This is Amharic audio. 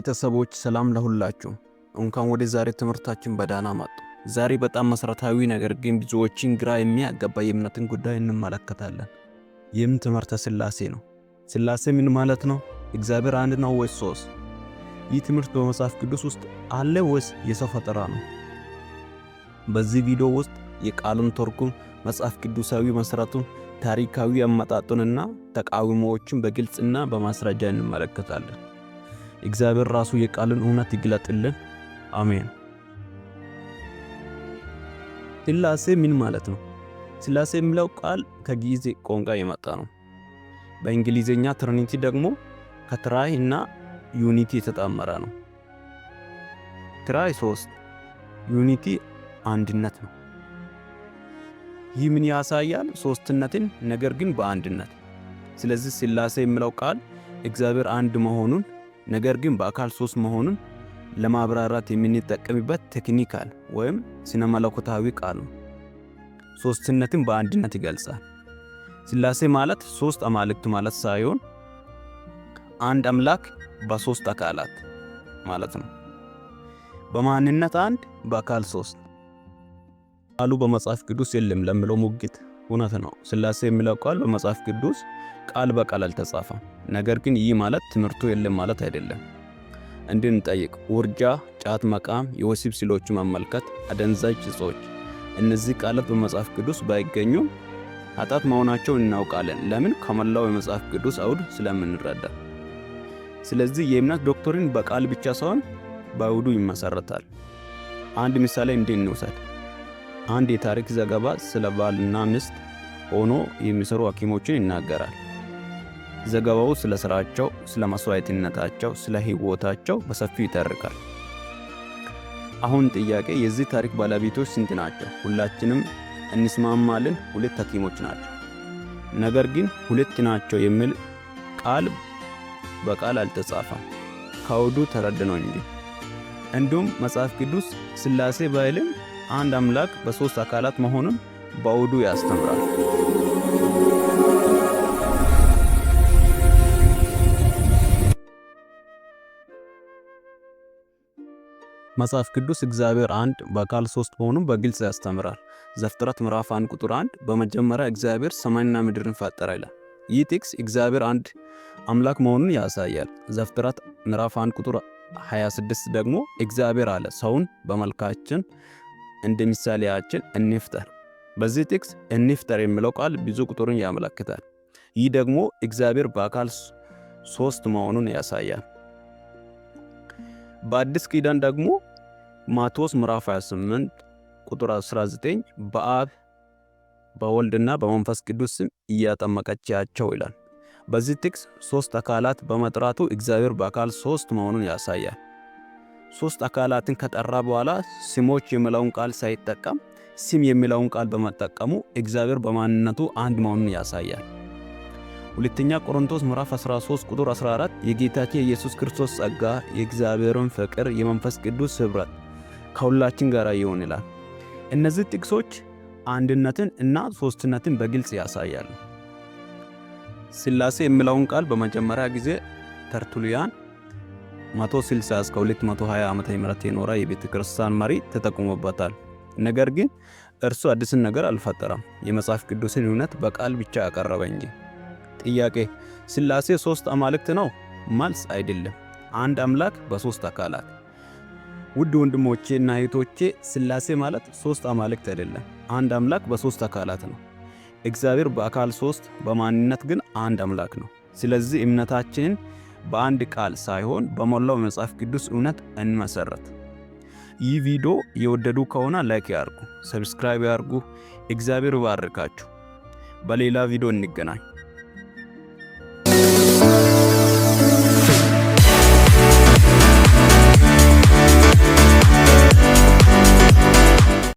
ቤተሰቦች ሰላም ለሁላችሁ። እንኳን ወደ ዛሬ ትምህርታችን በዳና መጡ። ዛሬ በጣም መሰረታዊ ነገር ግን ብዙዎችን ግራ የሚያጋባ የእምነትን ጉዳይ እንመለከታለን። ይህም ትምህርተ ሥላሴ ነው። ሥላሴ ምን ማለት ነው? እግዚአብሔር አንድ ነው ወይስ ሶስት? ይህ ትምህርት በመጽሐፍ ቅዱስ ውስጥ አለ ወይስ የሰው ፈጠራ ነው? በዚህ ቪዲዮ ውስጥ የቃሉን ትርጉም፣ መጽሐፍ ቅዱሳዊ መሰረቱን፣ ታሪካዊ አመጣጡንና ተቃዋሚዎችን በግልጽና በማስረጃ እንመለከታለን። እግዚአብሔር ራሱ የቃልን እውነት ይግለጥልን። አሜን። ሥላሴ ምን ማለት ነው? ሥላሴ የሚለው ቃል ከግዕዝ ቋንቋ የመጣ ነው። በእንግሊዝኛ ትሪኒቲ ደግሞ ከትራይ እና ዩኒቲ የተጣመረ ነው። ትራይ ሶስት፣ ዩኒቲ አንድነት ነው። ይህ ምን ያሳያል? ሶስትነትን ነገር ግን በአንድነት። ስለዚህ ሥላሴ የሚለው ቃል እግዚአብሔር አንድ መሆኑን ነገር ግን በአካል ሶስት መሆኑን ለማብራራት የምንጠቀምበት ቴክኒካል ወይም ስነ መለኮታዊ ቃል ነው። ሶስትነትን በአንድነት ይገልጻል። ሥላሴ ማለት ሶስት አማልክት ማለት ሳይሆን አንድ አምላክ በሶስት አካላት ማለት ነው። በማንነት አንድ፣ በአካል ሶስት። ቃሉ በመጽሐፍ ቅዱስ የለም ለምለው ሙግት እውነት ነው። ሥላሴ የሚለው ቃል በመጽሐፍ ቅዱስ ቃል በቃል አልተጻፈም። ነገር ግን ይህ ማለት ትምህርቱ የለም ማለት አይደለም። እንድንጠይቅ ውርጃ፣ ጫት መቃም፣ የወሲብ ስዕሎች መመልከት፣ አደንዛዥ እጾች፣ እነዚህ ቃላት በመጽሐፍ ቅዱስ ባይገኙም ኃጢአት መሆናቸውን እናውቃለን። ለምን? ከመላው የመጽሐፍ ቅዱስ አውድ ስለምንረዳ። ስለዚህ የእምነት ዶክትሪን በቃል ብቻ ሳይሆን በአውዱ ይመሰረታል። አንድ ምሳሌ እንውሰድ። አንድ የታሪክ ዘገባ ስለ ባልና ሚስት ሆኖ የሚሰሩ ሐኪሞችን ይናገራል። ዘገባው ስለ ስራቸው፣ ስለ መስዋዕትነታቸው፣ ስለ ህይወታቸው በሰፊው ይተርካል። አሁን ጥያቄ፣ የዚህ ታሪክ ባለቤቶች ስንት ናቸው? ሁላችንም እንስማማለን፣ ሁለት ሐኪሞች ናቸው። ነገር ግን ሁለት ናቸው የሚል ቃል በቃል አልተጻፈም። ከአውዱ ተረድነው እንጂ። እንዲሁም መጽሐፍ ቅዱስ ሥላሴ ባይልም አንድ አምላክ በሶስት አካላት መሆኑን በአውዱ ያስተምራል። መጽሐፍ ቅዱስ እግዚአብሔር አንድ በአካል ሶስት መሆኑን በግልጽ ያስተምራል። ዘፍጥረት ምዕራፍ 1 ቁጥር 1 በመጀመሪያ እግዚአብሔር ሰማይና ምድርን ፈጠረ ይላል። ይህ ጥቅስ እግዚአብሔር አንድ አምላክ መሆኑን ያሳያል። ዘፍጥረት ምዕራፍ 1 ቁጥር 26 ደግሞ እግዚአብሔር አለ ሰውን በመልካችን እንደ ምሳሌያችን እንፍጠር። በዚህ ጥቅስ እንፍጠር የሚለው ቃል ብዙ ቁጥርን ያመለክታል። ይህ ደግሞ እግዚአብሔር በአካል ሶስት መሆኑን ያሳያል። በአዲስ ኪዳን ደግሞ ማቴዎስ ምዕራፍ 28 ቁጥር 19 በአብ በወልድና በመንፈስ ቅዱስ ስም እያጠመቀቻቸው ይላል። በዚህ ጥቅስ ሶስት አካላት በመጥራቱ እግዚአብሔር በአካል ሶስት መሆኑን ያሳያል። ሶስት አካላትን ከጠራ በኋላ ስሞች የሚለውን ቃል ሳይጠቀም ስም የሚለውን ቃል በመጠቀሙ እግዚአብሔር በማንነቱ አንድ መሆኑን ያሳያል። ሁለተኛ ቆሮንቶስ ምዕራፍ 13 ቁጥር 14 የጌታችን የኢየሱስ ክርስቶስ ጸጋ፣ የእግዚአብሔርን ፍቅር፣ የመንፈስ ቅዱስ ኅብረት ከሁላችን ጋር ይሁን ይላል። እነዚህ ጥቅሶች አንድነትን እና ሶስትነትን በግልጽ ያሳያሉ። ሥላሴ የሚለውን ቃል በመጀመሪያ ጊዜ ተርቱሊያን 160 እስከ 220 ዓመተ ምህረት የኖረ የቤተ ክርስቲያን መሪ ተጠቅሞበታል። ነገር ግን እርሱ አዲስን ነገር አልፈጠረም። የመጽሐፍ ቅዱስን እውነት በቃል ብቻ ያቀረበ እንጂ። ጥያቄ፣ ሥላሴ ሶስት አማልክት ነው? መልስ፣ አይደለም። አንድ አምላክ በሶስት አካላት። ውድ ወንድሞቼ እና እህቶቼ፣ ሥላሴ ማለት ሶስት አማልክት አይደለም፣ አንድ አምላክ በሶስት አካላት ነው። እግዚአብሔር በአካል ሶስት፣ በማንነት ግን አንድ አምላክ ነው። ስለዚህ እምነታችንን በአንድ ቃል ሳይሆን በሞላው መጽሐፍ ቅዱስ እውነት እንመሰረት። ይህ ቪዲዮ የወደዱ ከሆነ ላይክ ያርጉ፣ ሰብስክራይብ ያርጉ። እግዚአብሔር ይባርካችሁ። በሌላ ቪዲዮ እንገናኝ።